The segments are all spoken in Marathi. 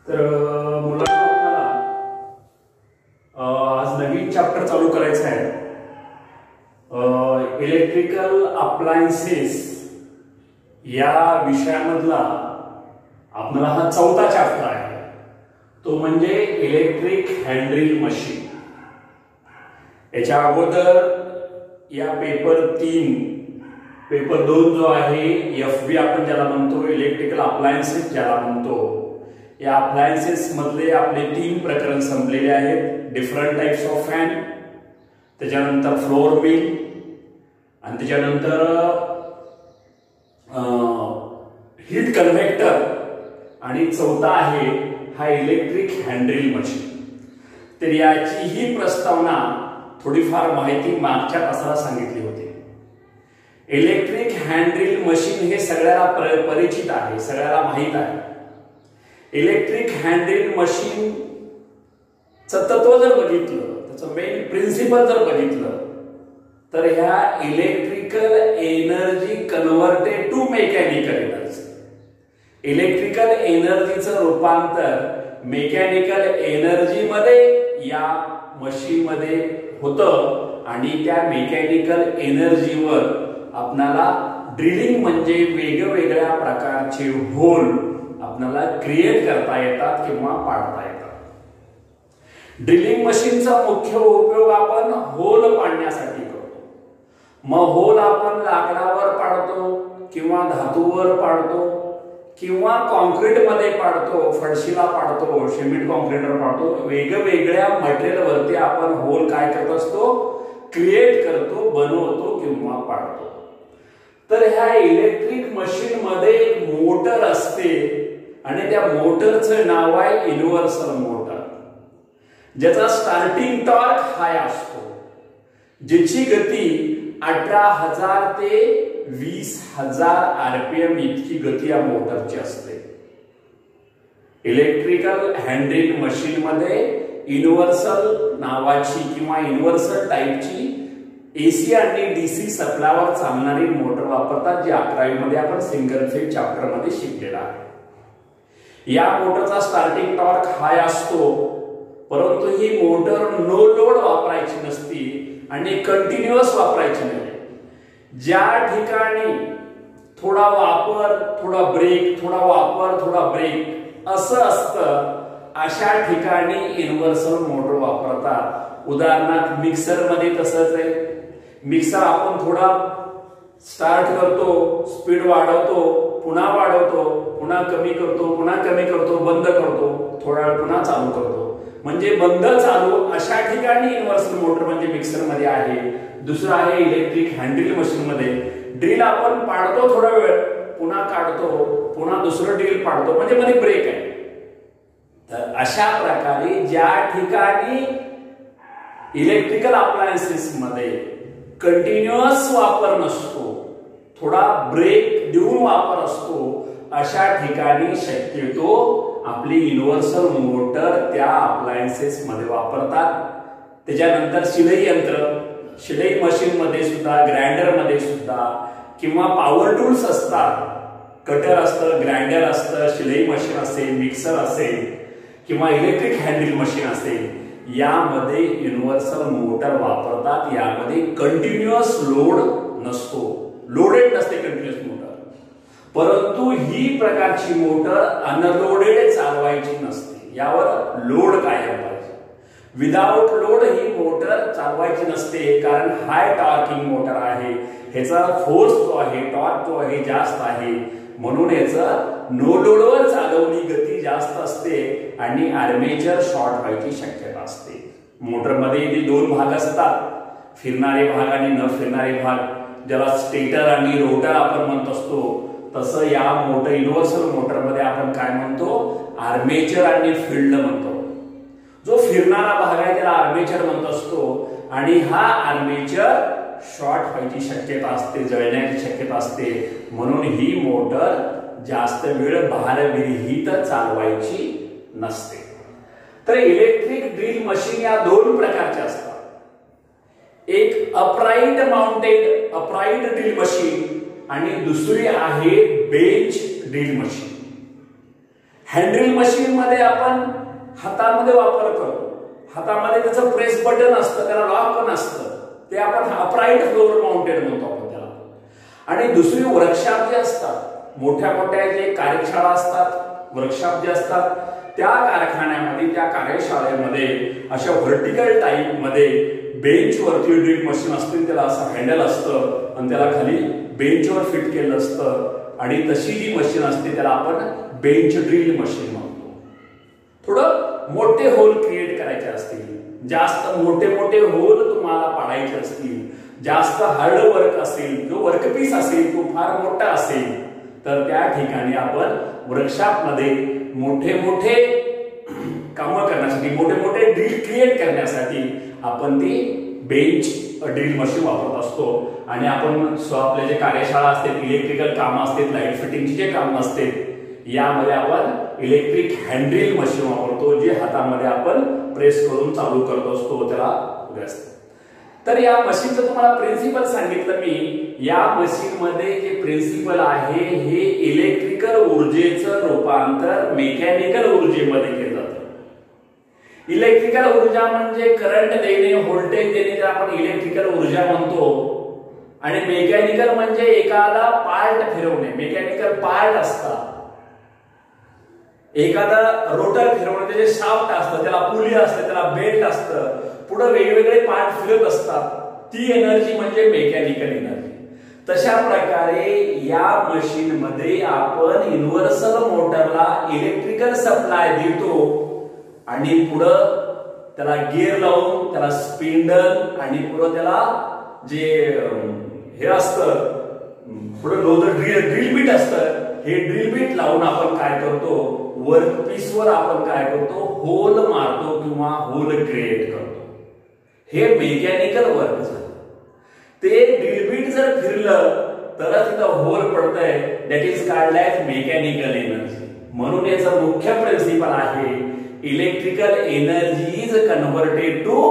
तर मुलांना आपल्याला आज नवीन चॅप्टर चालू करायचं आहे. इलेक्ट्रिकल अप्लायन्सेस या विषयामधला आपल्याला हा चौथा चॅप्टर आहे. तो म्हणजे इलेक्ट्रिक हँडल मशीन. याच्या अगोदर या पेपर 3 पेपर 2 जो आहे FB आपण ज्याला म्हणतो, इलेक्ट्रिकल अप्लायन्सेस ज्याला म्हणतो, या अप्लायन्सेस मधले आपले 3 प्रकरण संपलेले आहेत. डिफरंट टाइप्स ऑफ फॅन, त्याच्यानंतर फ्लोर मिल, आणि त्याच्यानंतर हीट कन्व्हेक्टर, आणि चौथा आहे हा इलेक्ट्रिक हँडल मशीन. तर याची ही प्रस्तावना थोडीफार माहिती मागच्या तासाला सांगितली होती. इलेक्ट्रिक हँडल मशीन हे सगळ्याला परिचित आहे, सगळ्याला माहित आहे. इलेक्ट्रिक हँडल मशीन तत्व जर बघितलं, त्याचं मेन प्रिन्सिपल जर बघितलं, तर ह्या electrical energy converted to mechanical energy, electrical एनर्जीचं रूपांतर मेकॅनिकल एनर्जी मध्ये या मशीन मध्ये होतं. आणि त्या मेकॅनिकल एनर्जीवर आपल्याला ड्रिलिंग म्हणजे वेगवेगळ्या प्रकारचे होल आपल्याला क्रिएट करता येतात किंवा पाडता येतात. ड्रिलिंग मशीनचा मुख्य उपयोग आपण होल पाडण्यासाठी करतो. मग होल आपण लाकडावर पाडतो किंवा धातूवर पाडतो किंवा कॉन्क्रीट मध्ये पाडतो, फरशीला पाडतो, सिमेंट कॉन्क्रीटवर पाडतो. वेगवेगळ्या मटेरियल वरती आपण होल काय करत असतो, क्रिएट करतो, बनवतो किंवा पाडतो. तर ह्या इलेक्ट्रिक मशीन मध्ये एक मोटर असते आणि त्या मोटरचं नाव आहे युनिव्हर्सल मोटर, ज्याचा स्टार्टिंग टॉर्क हाय असतो, ज्याची गती 18,000 ते 20,000 RPM इतकी गती या मोटरची असते. इलेक्ट्रिकल हँडल मशीन मध्ये युनिव्हर्सल नावाची किंवा युनिव्हर्सल टाईपची AC आणि DC सप्लायवर चालणारी मोटर वापरतात, जी 11वी मध्ये आपण सिंगल फेज चॅप्टर मध्ये शिकलेला आहे. या मोटरचा स्टार्टिंग टॉर्क हाय असतो, परंतु ही मोटर नो लोड वापरायची नसती आणि कंटिन्युअस वापरायची नाही. ज्या ठिकाणी थोडा वापर थोडा ब्रेक, थोडा वापर थोडा ब्रेक असं असतं, अशा ठिकाणी युनिव्हर्सल मोटर वापरतात. उदाहरणार्थ मिक्सर मध्ये तसंच आहे. मिक्सर आपण थोडा स्टार्ट करतो, स्पीड वाढवतो, पुन्हा वाढवतो, पुन्हा कमी करतो, पुन्हा कमी करतो, बंद करतो, थोडा वेळ पुन्हा चालू करतो. म्हणजे बंद चालू अशा ठिकाणी युनिव्हर्सल मोटर म्हणजे मिक्सर मध्ये आहे. दुसरं आहे इलेक्ट्रिक हँडल मशीन मध्ये. ड्रिल आपण पाडतो, थोडा वेळ पुन्हा काढतो, पुन्हा दुसरं ड्रिल पाडतो, म्हणजे मध्ये ब्रेक आहे. तर अशा प्रकारे ज्या ठिकाणी इलेक्ट्रिकल अप्लायन्सेस मध्ये कंटिन्युअस वापर नसतो, थोडा ब्रेक देऊन वापर असतो, अशा ठिकाणी शक्यतो आपली युनिव्हर्सल मोटर त्या अप्लायन्सेस मध्ये वापरतात. त्याच्यानंतर शिलाई यंत्र, शिलाई मशीन मध्ये सुद्धा, ग्राइंडर मध्ये सुद्धा, किंवा पॉवर टूल्स असतात, कटर असतं, ग्राइंडर असतं, शिलाई मशीन असेल, मिक्सर असेल किंवा इलेक्ट्रिक हँडल मशीन असेल, यामध्ये युनिव्हर्सल मोटर वापरतात. यामध्ये कंटिन्युअस लोड नसतो, लोडेड नसते कंटिन्युअस मोटर. परंतु ही प्रकारची मोटर अनलोडेड चालवायची नसते. यावर लोड कायम पाहिजे. विदाउट लोड ही मोटर चालवायची नसते, कारण हाय टॉर्किंग मोटर आहे. ह्याचा फोर्स जो आहे, टॉर्क जो आहे जास्त आहे, म्हणून याचं नो लोडवर चालवली गती जास्त असते आणि आर्मेचर शॉर्ट व्हायची शक्यता असते. मोटरमध्ये 2 भाग असतात, फिरणारे भाग आणि न फिरणारे भाग, ज्याला स्टेटर आणि रोटर आपण म्हणत असतो. तसं या मोटर युनिव्हर्सल मोटर मध्ये आपण काय म्हणतो, आर्मेचर आणि फील्ड म्हणतो. जो फिरणारा भाग आहे त्याला आर्मेचर म्हणत असतो, आणि हा आर्मेचर शॉर्ट व्हायची शक्यता असते, जळण्याची शक्यता असते. म्हणून ही मोटर जास्त वेळ भारविरहित चालवायची नसते. तर इलेक्ट्रिक ड्रिल मशीन या 2 प्रकारचे असतात. एक upright mounted upright drill machine आणि दुसरी आहे बेंच ड्रिल मशीन. हँड्रिल मशीन मध्ये आपण हातामध्ये वापर करतो, हातामध्ये त्याचं प्रेस बटन असतं, त्याला लॉक पण असतं, ते आपण अपराईट फ्लोर माउंटेड म्हणतो आपण त्याला. आणि दुसरी वर्कशॉप जे असतात, मोठ्या मोठ्या जे कार्यशाळा असतात, वर्कशॉप जे असतात, त्या कारखान्यामध्ये त्या कार्यशाळेमध्ये अशा व्हर्टिकल टाईप मध्ये बेंच वरती ड्रिल मशीन असते, त्याला असं हँडल असतं आणि त्याला खाली बेंचवर फिट केलं असतं आणि तशी जी मशीन असते त्याला आपण बेंच ड्रिल मशीन म्हणतो. थोडं मोठे होल क्रिएट करायचे असतील, जास्त मोठे मोठे होल तुम्हाला पाडायचे असतील, जास्त हार्ड वर्क असेल, जो वर्कपीस असेल तो फार मोठा असेल, तर त्या ठिकाणी आपण वर्कशॉप मध्ये मोठे मोठे कामं करण्यासाठी, मोठे मोठे ड्रिल क्रिएट करण्यासाठी आपण ती बेंच ड्रिल मशीन वापरत असतो. आणि आपण आपले जे कार्यशाळा असते, इलेक्ट्रिकल कामं असतात, लाईट फिटिंगची जे कामं असते, यामध्ये आपण इलेक्ट्रिक हँड्रिल मशीन वापरतो, जे हातामध्ये आपण प्रेस करून चालू करत असतो, त्याला असतं. तर या मशीनचं तुम्हाला प्रिन्सिपल सांगितलं मी. या मशीन मध्ये जे प्रिन्सिपल आहे हे इलेक्ट्रिकल ऊर्जेचं रूपांतर मेकॅनिकल ऊर्जेमध्ये केलं जातं. इलेक्ट्रिकल ऊर्जा म्हणजे करंट देणे, व्होल्टेज देणे, त्याला आपण इलेक्ट्रिकल ऊर्जा म्हणतो. आणि मेकॅनिकल म्हणजे एखादा पार्ट फिरवणे, मेकॅनिकल पार्ट असतात. एखादा रोटर फिरवणे, त्याचे शाफ्ट असतं, त्याला पुली असते, त्याला बेल्ट असतं, पुढे वेगवेगळे पार्ट फिरत असतात, ती एनर्जी म्हणजे मेकॅनिकल एनर्जी. तशा प्रकारे या मशीन मध्ये आपण युनिव्हर्सल मोटरला इलेक्ट्रिकल सप्लाय देतो आणि पुढं त्याला गिअर लावून, त्याला स्पिंडल आणि पुढं त्याला जे हे असतं, पुढे ड्रिल बीट असतं, हे ड्रिल बीट लावून आपण काय करतो, वर्कपीस वर आपण काय करतो, होल मारतो किंवा होल क्रिएट करतो. हे मेकॅनिकल वर्क झालं. ते ड्रिल बीट जर फिरलं तरच तिथं होल पडतंय, that is called as mechanical energy. म्हणून याचा मुख्य प्रिन्सिपल आहे electrical energy is converted to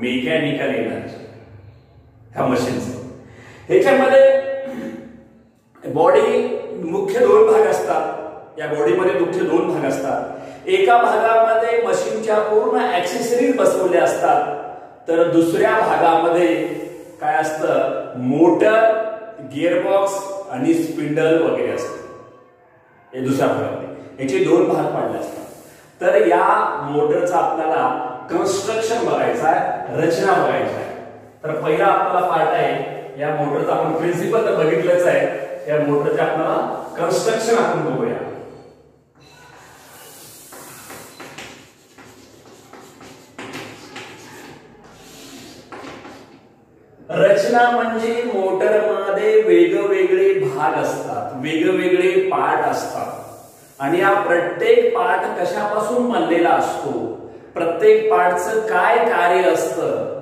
mechanical energy ह्या मशीनचं. ह्याच्यामध्ये बॉडी मुख्य दोन भाग असतात. या बॉडीमध्ये मुख्य दोन भाग असतात. एका भागामध्ये मशीनच्या पूर्ण ऍक्सेसरीज बसवल्या असतात, तर दुसऱ्या भागामध्ये काय असतं, मोटर, गिअरबॉक्स आणि स्पिंडल वगैरे असतं. हे दुसऱ्या भागामध्ये याचे दोन भाग पाडले असतात. तर या मोटरचा आपल्याला कन्स्ट्रक्शन बघायचं आहे, रचना बघायची आहे. तर पहिला आपल्याला पार्ट आहे या मोटरचा, आपण प्रिन्सिपल तर बघितलंच आहे, या मोटरचे आपल्याला कन्स्ट्रक्शन आपण बघूया. रचना म्हणजे मोटरमध्ये वेगवेगळे भाग असतात, वेगवेगळे पार्ट असतात आणि या प्रत्येक पार्ट कशापासून बनलेला असतो, प्रत्येक पार्टचं काय कार्य असतं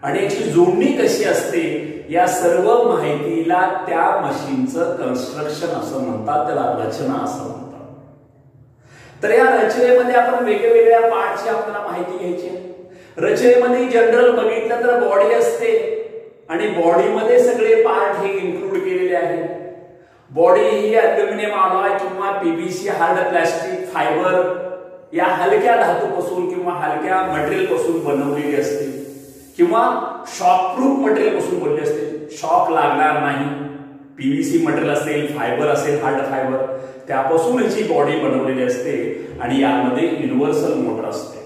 आणि याची जोडणी कशी असते, या सर्व माहितीला त्या मशीनचं कन्स्ट्रक्शन असं म्हणतात, त्याला रचना असं म्हणतात. तर या रचनेमध्ये आपण वेगवेगळ्या पार्टची आपल्याला माहिती घ्यायची आहे. रचनेमध्ये जनरल बघितलं तर बॉडी असते आणि बॉडीमध्ये सगळे पार्ट हे इन्क्लूड केलेले आहेत. बॉडी ही अल्युमिनियम अलॉय किंवा पीव्हीसी हार्ड प्लास्टिक फायबर या हलक्या धातूपासून किंवा हलक्या मटेरियल पासून बनवलेली असते किंवा शॉकप्रूफ मटेरियल पासून बनलेली असते, शॉक लागणार नाही. पीव्हीसी मटेरियल असेल, फायबर असेल, हार्ड फायबर, त्यापासून याची बॉडी बनवलेली असते आणि यामध्ये युनिव्हर्सल मोटर असते.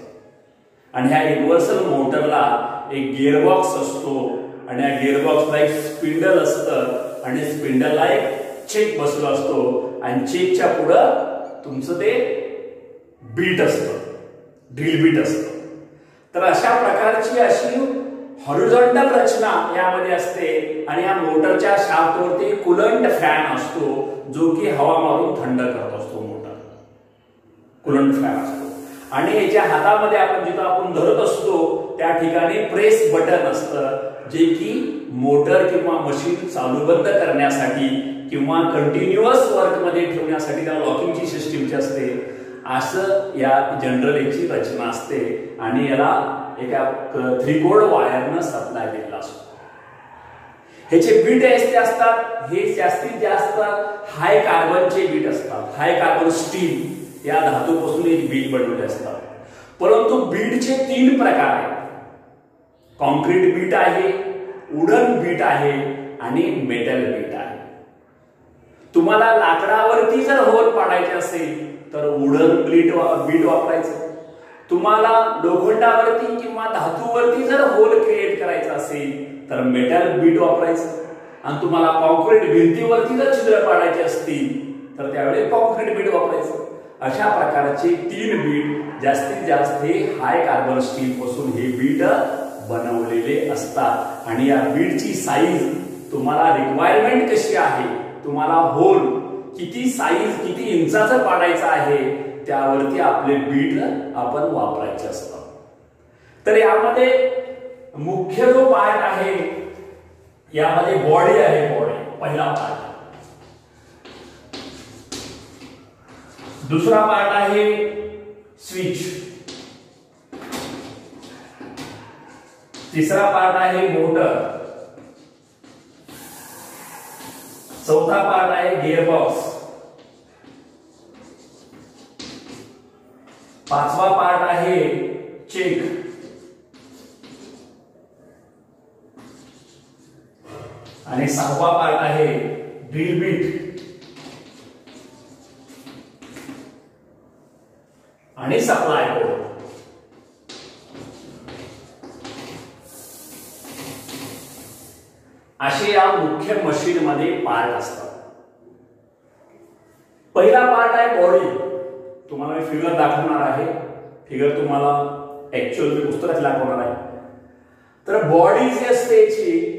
आणि ह्या युनिव्हर्सल मोटरला एक गिअरबॉक्स असतो आणि या गिअरबॉक्सला एक स्पिंडल असतं आणि स्पिंडलला एक चेक बसला असतो आणि चेकच्या पुढं तुमचं ते बीट असतं, ड्रिल बीट असतं. तर अशा प्रकारची अशी हॉरिझॉन्टल रचना यामध्ये असते आणि या मोटरच्या शाफ्टवरती कूलंट फॅन असतो, जो की हवा मारून थंड करत असतो. मोटर कूलंट फॅन असतो आणि याच्या हातामध्ये आपण जिथं आपण धरत असतो त्या ठिकाणी प्रेस बटन असतं, जे की मोटर किंवा मशीन चालू बंद करण्यासाठी किंवा कंटिन्युअस वर्क मध्ये ठेवण्यासाठी त्या लॉकिंगची सिस्टीमची असते. असं या जनरल याची रचना असते आणि याला एका 3-कोड वायरनं सप्लाय दिलेला असतो. ह्याचे बीट असे असतात, हे जास्तीत जास्त हाय कार्बनचे बीट असतात, हाय कार्बन स्टील. या धातूपासून एक बीट बनवले असतात. परंतु बीटचे 3 प्रकार आहेत. कॉन्क्रीट बीट आहे, वुडन बीट आहे आणि मेटल बीट आहे. तुम्हाला लाकडावरती जर होल पाडायचे असेल तर वुडन बीट वापरायचं. तुम्हाला लोखंडावरती किंवा धातूवरती जर होल क्रिएट करायचा असेल तर मेटल बीट वापरायचं. आणि तुम्हाला कॉन्क्रीट भिंतीवरती जर छिद्र पाडायचे असतील तर त्यावेळी कॉन्क्रीट बीट वापरायचं. अशा प्रकारचे 3 बीट जास्तीत जास्त हे हाय कार्बन स्टील पासून हे बीट बनवलेले असतात. आणि या बीटची साईज तुम्हाला रिक्वायरमेंट कशी आहे, तुम्हाला होल किती साईज किती इंचाचं पाडायचं आहे त्यावरती आपले बीट आपण वापरायचे असतात. तर यामध्ये मुख्य जो पार्ट आहे यामध्ये बॉडी आहे. बॉडी पहिला पार्ट. दुसरा पार्ट आहे स्विच. तिसरा पार्ट आहे मोटर. चौथा पार्ट आहे गिअरबॉक्स. पाचवा पार्ट आहे चेक. आणि 6वा पार्ट आहे ड्रिल बीट. आणि सप्लाय बोर्ड. असे या मुख्य मशीन मध्ये पार्ट असतात. पहिला पार्ट आहे बॉडी. तुम्हाला मी फिगर दाखवणार आहे. फिगर तुम्हाला ऍक्च्युअल मी पुस्तकात दाखवणार आहे. तर बॉडी जी असते याची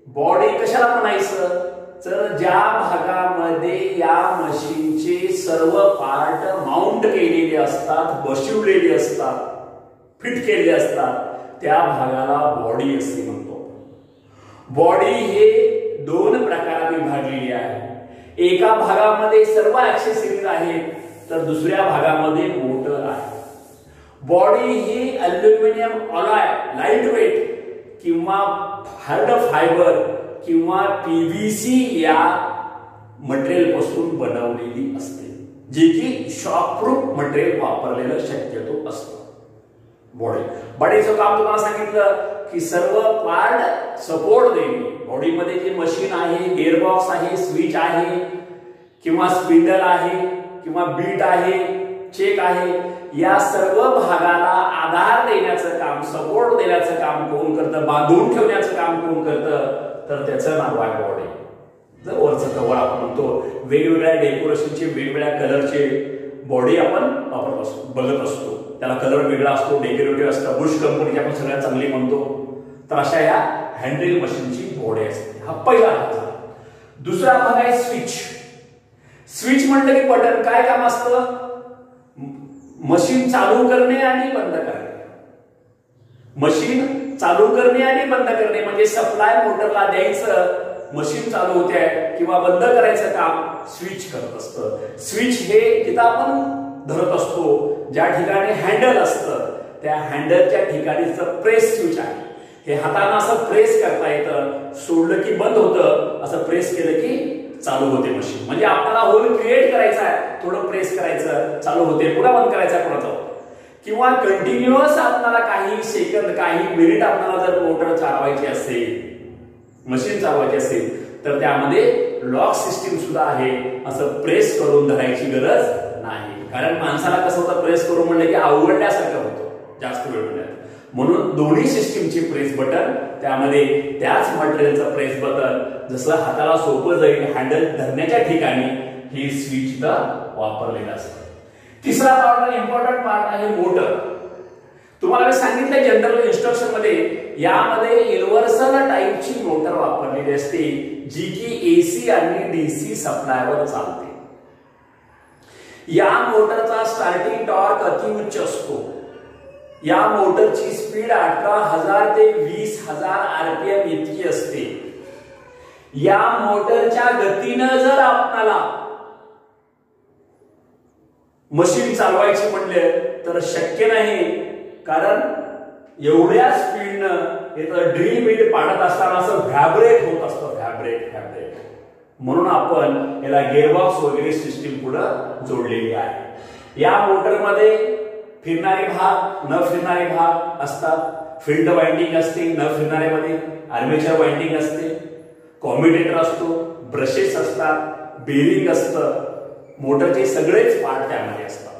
बॉडी कशाला म्हणायचं तर ज्या भागामध्ये या मशीनचे सर्व पार्ट माउंट केलेले असतात, बसवलेले असतात, फिट केलेले असतात त्या भागाला बॉडी असे म्हणतो. बॉडी हे 2 प्रकारात विभागलेली आहे. एका भागामध्ये सर्व ऍक्सेसरीज आहेत तर दुसऱ्या भागामध्ये मोटर आहे. बॉडी ही अल्युमिनियम अलॉय, लाईट वेट किंवा हार्ड फायबर किंवा पीव्हीसी या मटेरियल पासून बनवलेली असते, जे की शॉक प्रूफ मटेरियल वापरलेलं शक्यतो असतं. बॉडीचं काम तुम्हाला सांगितलं की सर्व पार्ट सपोर्ट देणे. बॉडीमध्ये जे मशीन आहे, गिअरबॉक्स आहे, स्विच आहे किंवा स्पिंडल आहे किंवा बीट आहे, चेक आहे, या सर्व भागाला आधार देण्याचं काम, सपोर्ट देण्याचं काम कोण करतं, बांधून ठेवण्याचं काम कोण करतं तर त्याचं नाव आहे बॉडी. जर वरचं कव्हर आपण म्हणतो, वेगवेगळ्या डेकोरेशनचे वेगवेगळ्या कलरचे बॉडी आपण वापरत असतो, बघत असतो. त्याला कलर वेगळा असतो, डेकोरेटिव्ह असतं. बुश कंपनीची आपण सगळ्यात चांगली म्हणतो. तर अशा या हँडल मशीनची बॉडी असते. हा पहिला भाग झाला. दुसरा भाग आहे स्विच. स्विच म्हटलं की बटन. काय काम असतं? मशीन चालू करणे आणि बंद करणे. मशीन चालू करणे आणि बंद करणे म्हणजे सप्लाय मोटरला द्यायचं, मशीन चालू होते किंवा बंद करायचं काम स्विच करत असतं. स्विच हे जिथं आपण धरत असतो, ज्या ठिकाणी हँडल असतं त्या हँडलच्या ठिकाणीचं प्रेस स्विच आहे. हे हाताने असं प्रेस करता येतं, सोडलं की बंद होतं, असं प्रेस केलं की चालू होते मशीन. म्हणजे आपल्याला होल क्रिएट करायचा आहे, थोडं प्रेस करायचं, चालू होते, पुन्हा बंद करायचा पुन्हा चालू. किंवा कंटिन्युअस आपल्याला काही सेकंद, काही मिनिट आपल्याला जर मोटर चालवायची असेल, मशीन चालवायची असेल तर त्यामध्ये लॉक सिस्टीम सुद्धा आहे. असं प्रेस करून धरायची गरज नाही. कारण माणसाला कसं होतं, प्रेस करून म्हणलं की अवघडल्यासारखं होतं जास्त वेळ मिळत. म्हणून दोन्ही सिस्टीमचे प्रेस बटन, त्यामध्ये त्याच मटेरियलचं प्रेस बटन, जसं हाताला सोपं जाईल हँडल धरण्याच्या ठिकाणी हे स्विच वापरलेलं असतं. तिसरा पार्ट, इम्पॉर्टंट पार्ट आहे मोटर. तुम्हाला मी सांगितलं जनरल इन्स्ट्रक्शन मध्ये यामध्ये युनिव्हर्सल टाईपची मोटर वापरलेली असते, जी की एसी आणि डीसी सप्लायवर चालते. या मोटरचा स्टार्टिंग टॉर्क अति उच्च असतो. या मोटरची स्पीड 18,000 ते 20,000 आरपीएम इतकी असते. या मोटरच्या गतीनं जर आपल्याला मशीन चालवायची म्हणले तर शक्य नाही. कारण एवढ्या स्पीडनं ड्रिल बीट पाडत असताना असं व्हायब्रेट होत असतं, व्हायब्रेट. म्हणून आपण याला गिअरबॉक्स वगैरे सिस्टीम पुढे जोडलेली आहे. या मोटरमध्ये फिरणारे भाग, न फिरणारे भाग असतात. फील्ड वाइंडिंग असते, न फिरणाऱ्यामध्ये आर्मेचर वाइंडिंग असते, कॉम्युटेटर असतो, ब्रशेस असतात, बेरिंग असतं, मोटरचे सगळेच पार्ट त्यामध्ये असतात.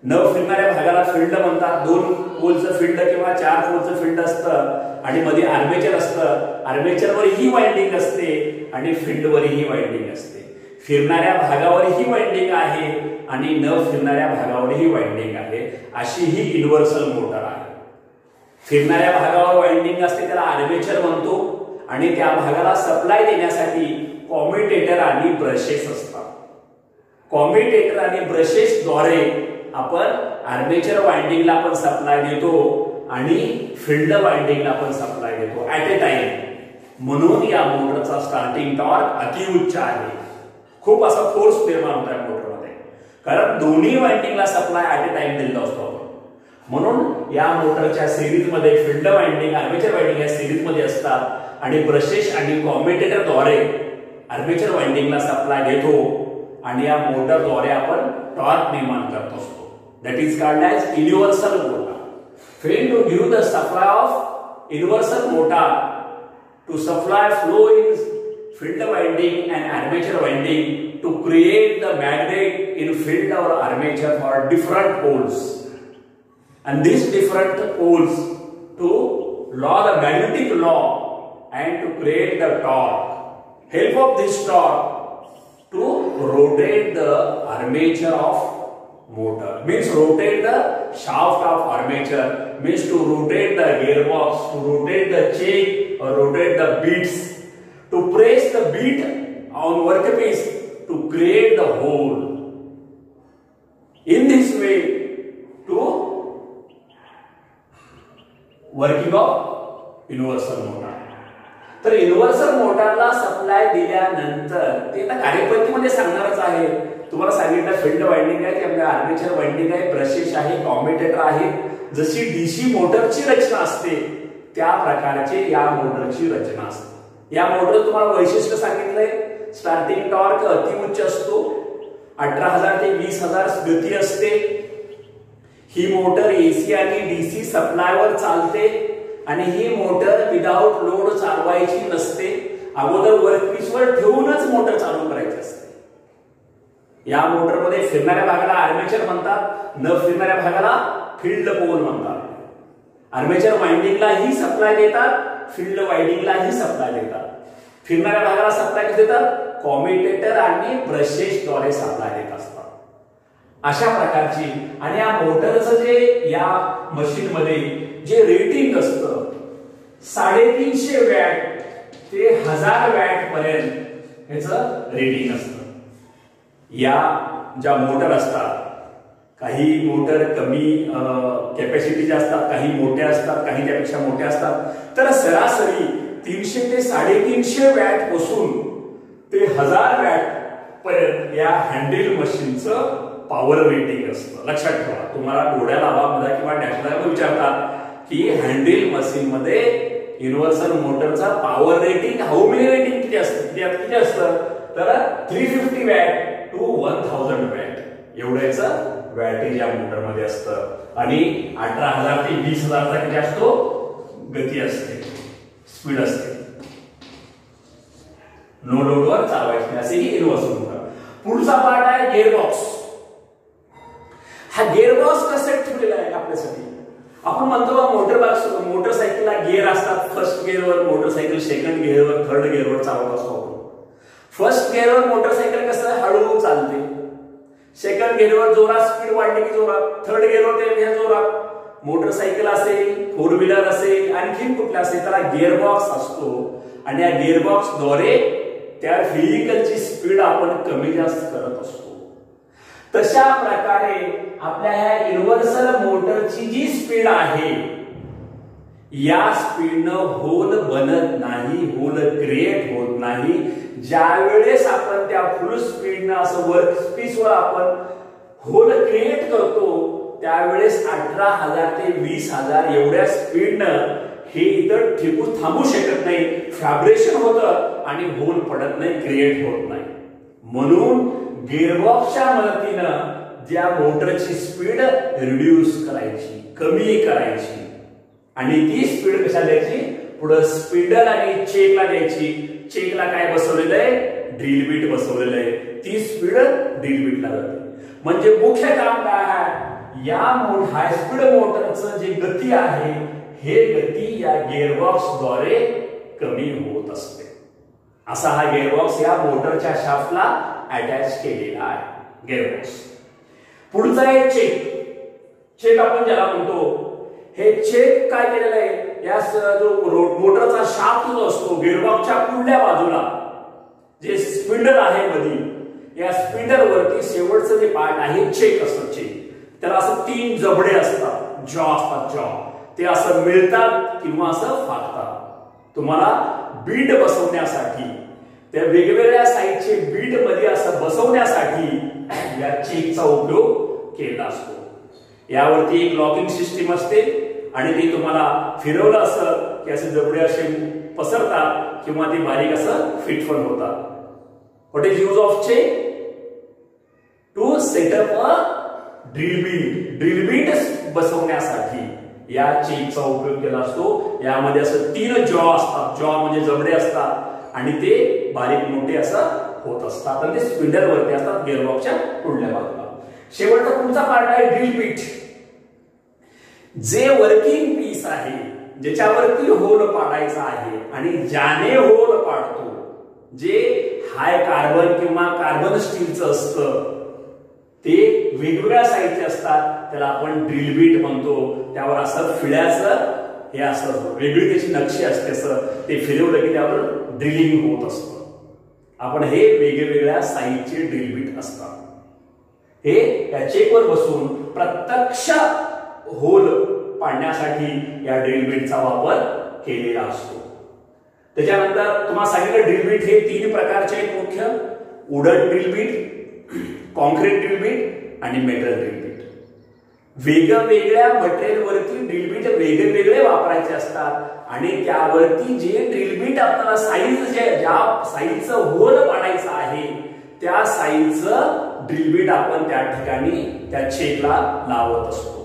न फिरणाऱ्या भागाला फील्ड म्हणतात. 2 पोलचं फील्ड किंवा 4 पोलचं फील्ड असतं आणि मध्ये आर्मेचर असतं. आर्मेचरवर ही वाइंडिंग असते आणि फील्डवर ही वाइंडिंग असते. फिरणाऱ्या भागावर ही वाइंडिंग आहे आणि न फिरणाऱ्या भागावर ही वाइंडिंग आहे. अशी ही युनिव्हर्सल मोटर आहे. फिरणाऱ्या भागावर वाइंडिंग असते त्याला आर्मेचर म्हणतो आणि त्या भागाला सप्लाय देण्यासाठी कॉम्युटेटर आणि ब्रशेस असतात. कॉम्युटेटर आणि ब्रशेस द्वारे आपण आर्मेचर वाइंडिंगला आपण सप्लाय देतो आणि फील्ड वाइंडिंगला आपण सप्लाय देतो ऍट ए टाइम. म्हणून या मोटरचा स्टार्टिंग टॉर्क अतिउच्च आहे. खूप असा फोर्स निर्माण होता या मोटरमध्ये, कारण दोन्ही वाइंडिंगला सप्लाय ऍट ए टाइम दिलेला असतो. म्हणून या मोटरच्या सिरीजमध्ये फील्ड वाइंडिंग, आर्मेचर वाइंडिंग या सिरीजमध्ये असतात आणि ब्रशेस आणि कॉम्युटेटर द्वारे आर्मेचर वाइंडिंगला सप्लाय देतो आणि या मोटरद्वारे आपण टॉर्क निर्माण करत असतो. That is called as universal motor. Friend, to give the supply of universal motor to supply flow in field winding and armature winding to create the magnet in field और armature for different poles. And these different poles to law the magnetic law and to create the torque. Help of this torque to rotate the armature of motor, means rotate the shaft of armature, means to rotate the gearbox, to rotate the chain or rotate the beads, to press the bead on workpiece to create the hole. In this way, to working of universal motor. तर युनिव्हर्सल मोटरला सप्लाय दिल्यानंतर ते आता कार्यपद्धतीमध्ये सांगणारच आहे. तुम्हाला सांगितलं फील्ड वाइंडिंग आहे, आपल्या आर्मेचर वाइंडिंग आहे, ब्रशेस आहे, कॉम्युटेटर आहे. जशी डीसी मोटरची रचना असते त्या प्रकारचे या मोटरची रचना असते. या मोटर तुम्हाला वैशिष्ट्य सांगितलंय. स्टार्टिंग टॉर्क अतिउच्च असतो, 18,000 ते 20,000 गती असते. ही मोटर एसी आणि डीसी सप्लायवर चालते आणि ही मोटर विदाउट लोड चालवायची नसते. अगोदर वर्कपीसवर ठेवूनच मोटर चालू करायची असते. या मोटरमध्ये फिरणाऱ्या भागाला आर्मेचर म्हणतात, न फिरणाऱ्या भागाला फील्ड पोल म्हणतात. आर्मेचर वाइंडिंगला ही सप्लाय देतात, फील्ड वाइंडिंगला ही सप्लाय देतात. फिरणाऱ्या भागाला सप्लाय देतात, कॉम्युटेटर आणि ब्रशेस द्वारे सप्लाय देत असतात. अशा प्रकारची. आणि या मोटरचं जे या मशीन मध्ये जे रेटिंग असतं 350 वॅट ते 1000 वॅट पर्यंत याचं रेटिंग असतं. या ज्या मोटर असतात, काही मोटर कमी कॅपॅसिटीचे असतात, काही मोठ्या असतात, काही त्यापेक्षा मोठ्या असतात. तर सरासरी 300 ते 350 वॅट पासून ते 1000 वॅट पर्यंत या हँडल मशीनचं पॉवर रेटिंग असतं. लक्षात ठेवा. तुम्हाला डोळ्याला लावामध्ये किंवा डॅशबोर्डवर विचारतात की हँडल मशीन मध्ये युनिव्हर्सल मोटरचा power rating how many rating किती असतं, किती असतं. तर 350 वॅट टू 1000 वॅट एवढ्याचं वॅटेज या मोटर मध्ये असतं. आणि 18,000 ते 20,000 किती असतो गती असते, स्पीड असते. नो लोडवर चालवायची असे ही युनिव्हर्सल मोटर. पुढचा पार्ट आहे गिअरबॉक्स. हा गिअरबॉक्स कसा ठेवलेला आहे आपल्यासाठी. आपण म्हणतो मोटरसायकलला गिअर असतात. फर्स्ट गिअरवर मोटरसायकल, सेकंड गिअरवर, थर्ड गिअरवर चालवत असतो. फर्स्ट गिअरवर मोटरसायकल कसं हळू चालते, सेकंड गिअरवर जोरात स्पीड वाढली की जोरात, थर्ड गिअरवर ते जोरात. मोटरसायकल असेल, 4 व्हीलर असेल, आणखी कुठला असेल, त्याला गिअरबॉक्स असतो आणि या गिअरबॉक्स द्वारे त्या व्हेइकलची स्पीड आपण कमी जास्त करत असतो. तशा प्रकारे आपल्या ह्या युनिव्हर्सल मोटरची जी स्पीड आहे या स्पीडनं होल बनत नाही, होल क्रिएट होत नाही. ज्या वेळेस आपण त्या फुल स्पीडनं असं वर्कपीसवर आपण होल क्रिएट करतो त्यावेळेस 18,000 ते 20,000 एवढ्या स्पीडनं हे इतर ठिकून थांबू शकत नाही. फॅब्रेशन होतं आणि होल पडत नाही, क्रिएट होत नाही. म्हणून गिअरबॉक्सच्या मदतीनं ज्या मोटरची स्पीड रिड्यूस करायची, कमी करायची, आणि ती स्पीड कशा द्यायची, पुढे स्पिंडल आणि चेकला द्यायची. चेकला काय बसवलेलं आहे, ड्रिल बीट बसवलेलं आहे, ती स्पीड ड्रिल बीटला जाते. म्हणजे मुख्य काम काय आहे, या हाय स्पीड मोटरचं जे गती आहे, हे गती या गिअरबॉक्सद्वारे कमी होत असते. असा हा गिअरबॉक्स या मोटरच्या शाफ्टला अटॅच केलेला आहे गिअरबॉक्स. पुढचा आहे चेक. चेक आपण ज्याला म्हणतो, हे चेक काय केलेलं आहे, या जो मोटरचा शाफ्ट जो असतो गिअरबॉक्सच्या पुढल्या बाजूला जे स्पिंडल आहे मध्ये, या स्पिंडल वरती शेवटचं जे पार्ट आहे चेक असतं. चेक त्याला असं 3 जबडे असतात, जॉ असतात, जॉ ते असं मिळतात किंवा असं फाकतात. तुम्हाला बीट बसवण्यासाठी, त्या वेगवेगळ्या साईजचे बीट मध्ये असं बसवण्यासाठी या चेकचा उपयोग केला असतो. यावरती एक लॉकिंग सिस्टीम असते आणि ते तुम्हाला फिरवलं असं की असे जबडे असे पसरतात किंवा ते बारीक असं फिट पण होतात. What is use of check? To setup a drill beat. Drill beat बसवण्यासाठी या चेकचा उपयोग केला असतो. यामध्ये असं 3 जॉ असतात, जॉ म्हणजे जबडे असतात आणि ते बारीक मोठे असं होत असतात आणि ते स्पिंडल वरती असतात गिअरबॉक्सच्या पुढल्या बाजूला. शेवटचा पुढचा पार्ट आहे ड्रिल बीट. जे वर्किंग पीस आहे, ज्याच्यावरती होल पाडायचा आहे आणि ज्याने होल पाडतो, जे हाय कार्बन किंवा कार्बन स्टीलचं असतं, ते वेगवेगळ्या साईजचे असतात, त्याला आपण ड्रिल बीट म्हणतो. त्यावर असं फिळ्याचं हे असं वेगळी त्याची नक्षी असते, असं ते फिरवलं की त्यावर ड्रिलिंग होत असतं. आपण हे वेगवेगळ्या साईजचे ड्रिल बीट असतात. हे या चेकवर बसून प्रत्यक्ष होल पाडण्यासाठी या ड्रिल बीटचा वापर केलेला असतो. त्याच्यानंतर तुम्हाला सांगितलं ड्रिल बीट हे 3 प्रकारचे आहेत मुख्य: wooden drill bit, concrete drill bit आणि मेटल ड्रिल बीट. वेगवेगळ्या मटेरियलवरती ड्रिल बीट वेगवेगळे वापरायचे असतात आणि त्यावरती जे ड्रिल बीट आपल्याला साईज ज्या साईजचं होल पाडायचं आहे त्या साईजचं ड्रिल बीट आपण त्या ठिकाणी त्या चेकला लावत असतो.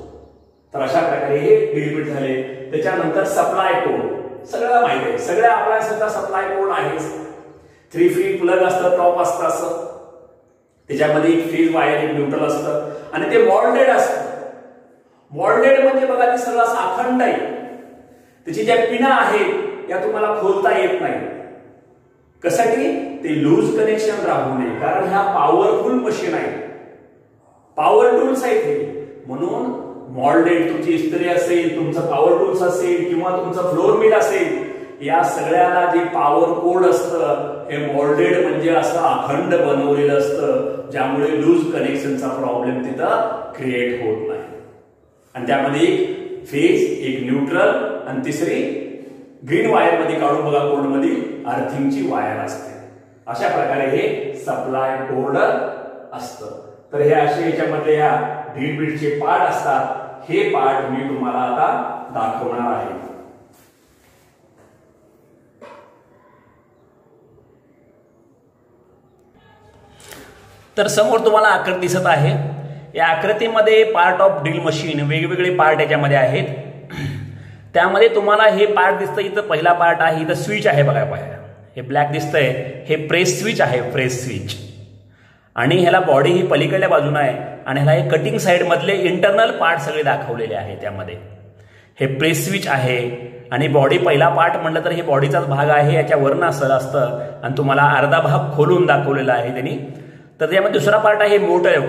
तर अशा प्रकारे हे ड्रिल बीट झाले. त्याच्यानंतर सप्लाय कोड सगळ्याला माहिती आहे, सगळ्या आपल्या सप्लाय कोड आहे. 3 फीट प्लग असतं, टॉप असतं असं, त्याच्यामध्ये एक फेज वायर, एक न्यूट्रल असतं आणि ते मॉल्डेड असतं. मॉल्डेड म्हणजे बघा ते सगळं अखंड आहे. त्याची ज्या पिना आहेत या तुम्हाला खोलता येत नाही. कशासाठी? ते लूज कनेक्शन राहू नये, कारण ह्या पॉवरफुल मशीन आहे, पॉवर टूल्स आहेत हे. म्हणून मॉल्डेड, तुमची इस्त्री असेल, तुमचं पॉवर टूल्स असेल किंवा तुमचं फ्लोर मिल असेल, या सगळ्याला जे पॉवर कोड असतं हे मॉल्डेड म्हणजे असं अखंड बनवलेलं असतं, ज्यामुळे लूज कनेक्शनचा प्रॉब्लेम तिथं क्रिएट होत नाही. आणि त्यामध्ये एक फेज, एक न्यूट्रल आणि तिसरी ग्रीन वायर मध्ये काढून बघा कोड मध्ये अर्थिंगची वायर असते. अशा प्रकारे हे सप्लाय कोड असतं. तर हे असे याच्यामध्ये या ड्रिल बीटचे पार्ट असतात. हे पार्ट मी तुम्हाला आता दाखवणार आहे. तर समोर तुम्हाला आकृती दिसत आहे. या आकृतीमध्ये पार्ट ऑफ ड्रिल मशीन वेगवेगळे पार्ट याच्यामध्ये आहेत. त्यामध्ये तुम्हाला हे पार्ट दिसतं. इथं पहिला पार्ट आहे, इथं स्विच आहे बघा, हे ब्लॅक दिसतंय, हे प्रेस स्विच आहे, प्रेस स्विच. आणि ह्याला बॉडी ही पलीकडल्या बाजूला आहे आणि ह्याला हे कटिंग साइड मधले इंटरनल पार्ट सगळे दाखवलेले आहे. त्यामध्ये हे प्रेस स्विच आहे आणि बॉडी पहिला पार्ट म्हटलं तर हे बॉडीचाच भाग आहे, याच्या वरनं असतं आणि तुम्हाला अर्धा भाग खोलून दाखवलेला आहे त्यांनी. तर त्यामध्ये दुसरा पार्ट आहे मोटर.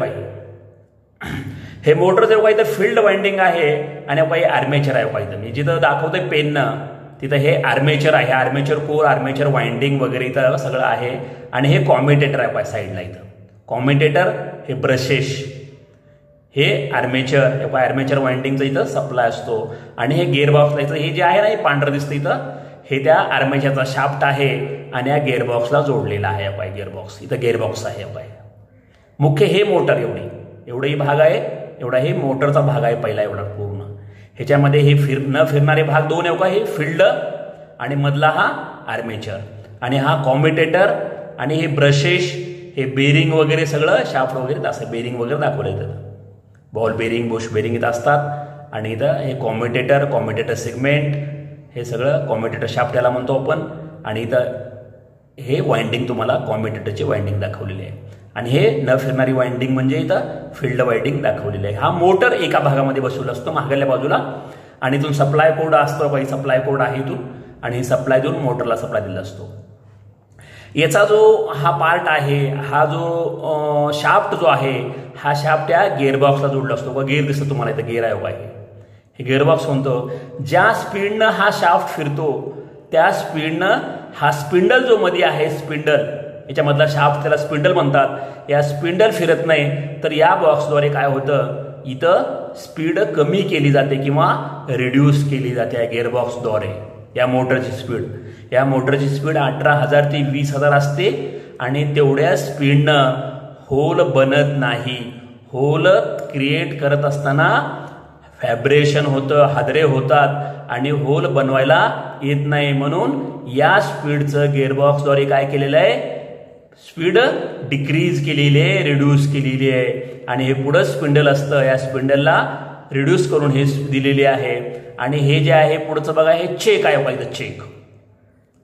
हे मोटर जे काही तर फील्ड वाइंडिंग आहे आणि काही आर्मेचर आहे. काही मी जिथं दाखवतोय पेननं तिथं हे आर्मेचर आहे, आर्मेचर कोर, आर्मेचर वाइंडिंग वगैरे इथं सगळं आहे. आणि हे कॉम्युटेटर आहे साईडला. इथं कॉम्युटेटर, हे ब्रशेस, हे आर्मेचर, आर्मेचर वाइंडिंगचा इथं सप्लाय असतो. आणि हे गिअरबॉक्स हे जे आहे ना, हे पांढरं दिसतं इथं, हे त्या आर्मेचरचा शाफ्ट आहे आणि या गिअरबॉक्सला जोडलेला आहे. गिअरबॉक्स इथं गिअरबॉक्स आहे. मुख्य हे मोटर एवढंही भाग आहे, एवढा हे मोटरचा भाग आहे पहिला एवढा पूर्ण. ह्याच्यामध्ये हे न फिरणारे भाग 2 आहे. हे फील्ड आणि मधला हा आर्मेचर आणि हा कॉम्युटेटर आणि हे ब्रशेस, हे बेरिंग वगैरे सगळं शाफ्ट वगैरे असं बेरिंग वगैरे दाखवलं इथं. बॉल बेरिंग बुश बेरिंग इथं असतात आणि इथं हे कॉम्युटेटर सेगमेंट हे सगळं कॉम्युटेटर शाफ्ट याला म्हणतो आपण. आणि इथं हे वाइंडिंग तुम्हाला कॉम्युटेटरची वाइंडिंग दाखवलेली आहे आणि हे न फिरणारी वाइंडिंग म्हणजे इथं फील्ड वाइंडिंग दाखवलेली आहे. हा मोटर एका भागामध्ये बसवला असतो मागल्या बाजूला आणि इथून सप्लाय पोर्ट असतो. काही सप्लाय पोर्ट आहे इथून आणि सप्लाय देऊन मोटरला सप्लाय दिला असतो. याचा जो हा पार्ट आहे हा जो शाफ्ट जो आहे हा शाफ्ट या गिअरबॉक्सला जोडला असतो. बघा गिअर दिसतो तुम्हाला इथं गिअर आहे बघा हे गिअरबॉक्स म्हणतो. ज्या स्पीडनं हा शाफ्ट फिरतो त्या स्पीडनं हा स्पिंडल जो मध्ये आहे स्पिंडल याच्यामधला शाफ्ट त्याला स्पिंडल म्हणतात. या स्पिंडल फिरत नाही तर या बॉक्सद्वारे काय होतं इथं स्पीड कमी केली जाते किंवा रिड्यूस केली जाते या गिअरबॉक्सद्वारे. या मोटरची स्पीड 18,000 ते 20,000 असते आणि तेवढ्या स्पीडनं होल बनत नाही. होल क्रिएट करत असताना फॅब्रेशन होतं हादरे होतात आणि होल बनवायला येत नाही. म्हणून या स्पीडचं गिअरबॉक्सद्वारे काय केलेलं आहे स्पीड डिक्रीज केलेली आहे रिड्यूस केलेली आहे. आणि हे पुढं स्पिंडल असतं या स्पिंडलला रिड्यूस करून हे दिलेले आहे. आणि हे जे आहे पुढचं बघा हे चेक आहे बघा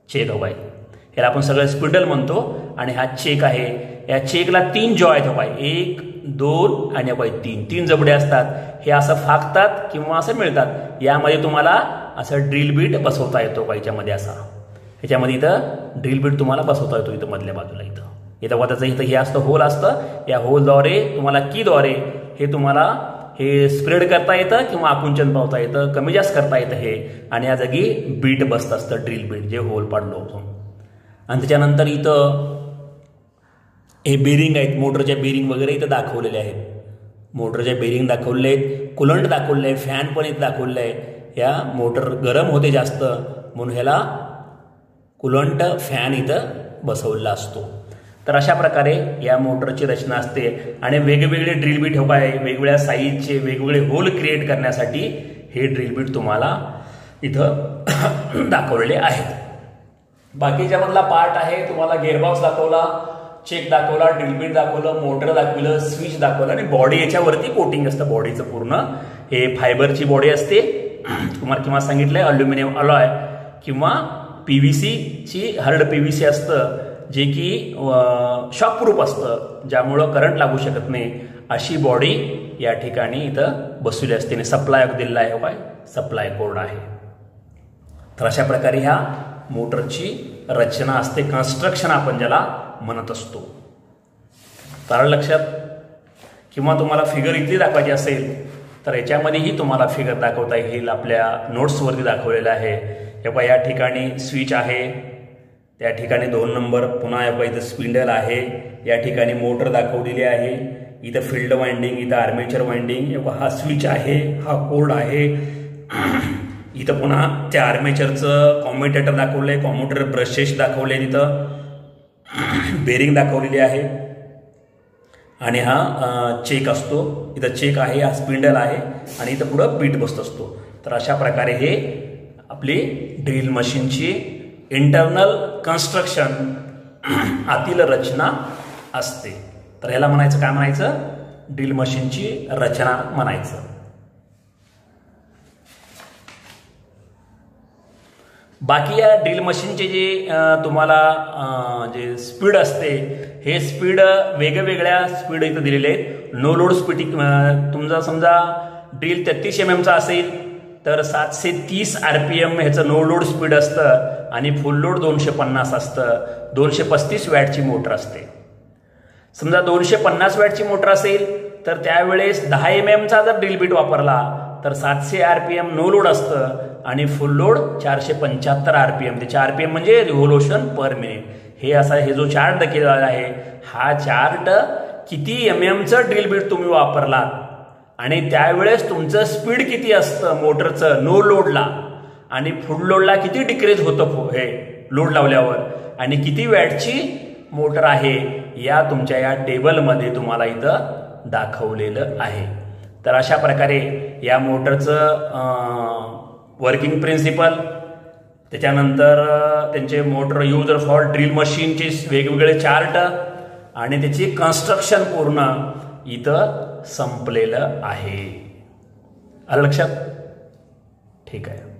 चेक हो बाय ह्याला आपण सगळं स्पिंडल म्हणतो आणि हा चेक आहे. या चेकला 3 जॉ आहेत बाय 1 2 आणि बाय 3 जबडे असतात. हे असं फाकतात किंवा असं मिळतात. यामध्ये तुम्हाला असं ड्रिल बीट बसवता येतो का याच्यामध्ये असा ह्याच्यामध्ये इथं ड्रिल बीट तुम्हाला बसवता येतो इथं मधल्या बाजूला इथं त्याचं इथं हे असतं होल असतं. या होलद्वारे तुम्हाला कीद्वारे हे तुम्हाला हे स्प्रेड करता येतं किंवा आकुंचन पावता येतं कमी जास्त करता येतं हे. आणि या जागी बीट बसत असतं ड्रिल बीट जे होल पाडलो होतो. आणि त्याच्यानंतर इथं हे बेरिंग आहेत मोटरच्या बेरिंग वगैरे इथं दाखवलेले आहेत. मोटरच्या बेरिंग दाखवले आहेत कुलंट दाखवले आहे फॅन पण इथं दाखवले आहे. या मोटर गरम होते जास्त म्हणून ह्याला कुलंट फॅन इथं बसवलेला असतो. तर अशा प्रकारे या मोटरची रचना असते आणि वेगवेगळे ड्रिल बीट हो आहे वेगवेगळ्या साईजचे वेगवेगळे होल क्रिएट करण्यासाठी हे ड्रिल बीट तुम्हाला इथं दाखवलेले आहेत. बाकीच्यामधला पार्ट आहे तुम्हाला गिअरबॉक्स दाखवला चेक दाखवला ड्रिल बीट दाखवलं मोटर दाखवलं स्विच दाखवलं आणि बॉडी याच्यावरती कोटिंग असतं बॉडीचं पूर्ण. हे फायबरची बॉडी असते तुम्हाला किंवा सांगितलंय अल्युमिनियम अलॉय किंवा PVC हार्ड PVC असतं जे की शॉकप्रूफ असतं ज्यामुळं करंट लागू शकत नाही. अशी बॉडी या ठिकाणी इथं बसवली असते आणि सप्लाय दिलेला आहे काय सप्लाय कोड आहे. तर अशा प्रकारे ह्या मोटरची रचना असते कन्स्ट्रक्शन आपण ज्याला म्हणत असतो. तर लक्षात किंवा तुम्हाला फिगर इथली दाखवायची असेल तर याच्यामध्येही तुम्हाला फिगर दाखवता येईल आपल्या नोट्सवरती दाखवलेलं आहे. हे पहा या ठिकाणी स्विच आहे त्या ठिकाणी 2 नंबर पुन्हा इथं स्पिंडल आहे या ठिकाणी मोटर दाखवलेली आहे इथं फील्ड वाइंडिंग इथं आर्मेचर वाइंडिंग हा स्विच आहे हा कोड आहे. इथं पुन्हा त्या आर्मेचरचं कॉम्युटेटर दाखवलंय कॉम्युटेटर ब्रशेस दाखवले इथं बेरिंग दाखवलेली आहे आणि हा चेक असतो इथं चेक आहे हा स्पिंडल आहे आणि इथं पुढं बीट बसत असतो. तर अशा प्रकारे हे आपली ड्रिल मशीनची इंटरनल कन्स्ट्रक्शन आतील रचना असते. तर ह्याला म्हणायचं काय म्हणायचं ड्रिल मशीनची रचना म्हणायचं. बाकी या ड्रिल मशीनचे जे तुम्हाला जे स्पीड असते हे स्पीड वेगवेगळ्या स्पीड इथं दिलेले आहेत. नो लोड स्पीड तुमचा समजा ड्रिल 33 mm चा असेल तर 730 RPM ह्याचं नो लोड स्पीड असतं आणि फुल लोड 250 असतं. 235 वॅटची मोटर असते. समजा 250 वॅटची मोटर असेल तर त्यावेळेस 10 mm चा जर ड्रिल बीट वापरला तर 700 RPM नो लोड असतं आणि फुल लोड 475 RPM. त्याचे RPM म्हणजे रिव्होल्यूशन पर मिनिट. हे असा हे जो चार्ट केलेला आहे हा चार्ट किती MM ड्रिल बीट तुम्ही वापरलात आणि त्यावेळेस तुमचं स्पीड किती असतं मोटरचं नो लोडला आणि फुल लोडला किती डिक्रीज होतं हे लोड लावल्यावर आणि किती वॅटची मोटर आहे या तुमच्या या टेबलमध्ये तुम्हाला इथं दाखवलेलं आहे. तर अशा प्रकारे या मोटरचं वर्किंग प्रिन्सिपल त्याच्यानंतर त्यांचे मोटर युजर फॉर ड्रिल मशीनचे वेगवेगळे चार्ट आणि त्याची कन्स्ट्रक्शन पूर्ण इथं संपलेलं आहे. आलं लक्षात? ठीक आहे.